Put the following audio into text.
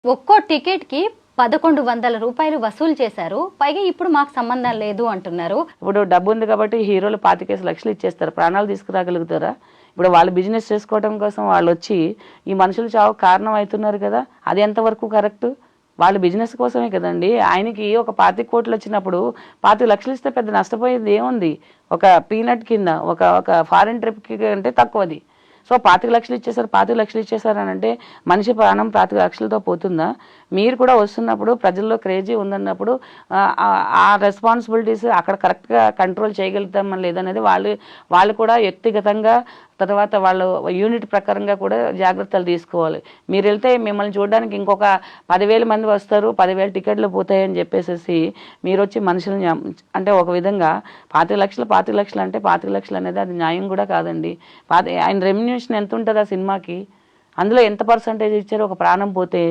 ఒక్కో టికెట్‌కి 1100 రూపాయలు వసూలు చేశారు. పైగా ఇప్పుడు మాకు సంబంధం లేదు అంటున్నారు. ఇప్పుడు డబ్బు ఉంది కాబట్టి హీరోలు 25 లక్షలు ఇచ్చేస్తారు. ప్రాణాలు తీసుకురాగలుగుతారా? ఇప్పుడు వాళ్ళు బిజినెస్ చేసుకోవడం కోసం వాళ్ళొచ్చి ఈ మనుషుల చావుకు కారణం అవుతున్నారు కదా! అది ఎంతవరకు కరెక్టు? వాళ్ళు బిజినెస్ కోసమే కదండీ! ఆయనకి ఒక 25 కోట్లు వచ్చినప్పుడు 25 లక్షలు ఇస్తే పెద్ద నష్టపోయేది ఏముంది? ఒక పీనట్ కింద ఒక ఫారిన్ ట్రిప్‌కి అంటే తక్కువది. సో 25 లక్షలు ఇచ్చేసారు, 25 లక్షలు ఇచ్చేసారు అని అంటే మనిషి ప్రాణం 25 లక్షలతో పోతుందా? మీరు కూడా వస్తున్నప్పుడు ప్రజల్లో క్రేజీ ఉందన్నప్పుడు ఆ రెస్పాన్సిబిలిటీస్ అక్కడ కరెక్ట్‌గా కంట్రోల్ చేయగలుగుతామా లేదనేది వాళ్ళు కూడా వ్యక్తిగతంగా తర్వాత వాళ్ళు యూనిట్ ప్రకారంగా కూడా జాగ్రత్తలు తీసుకోవాలి. మీరు వెళ్తే మిమ్మల్ని చూడడానికి ఇంకొక 10,000 మంది వస్తారు, 10,000 టికెట్లు పోతాయని చెప్పేసేసి మీరు వచ్చి మనుషుల్ని అంటే ఒక విధంగా 25 లక్షలు 25 లక్షలు అంటే 25 లక్షలు అనేది అది న్యాయం కూడా కాదండి. ఆయన రెమ్యునేషన్ ఎంత ఉంటుంది ఆ సినిమాకి? అందులో ఎంత పర్సంటేజ్ ఇచ్చారు ఒక ప్రాణం పోతే?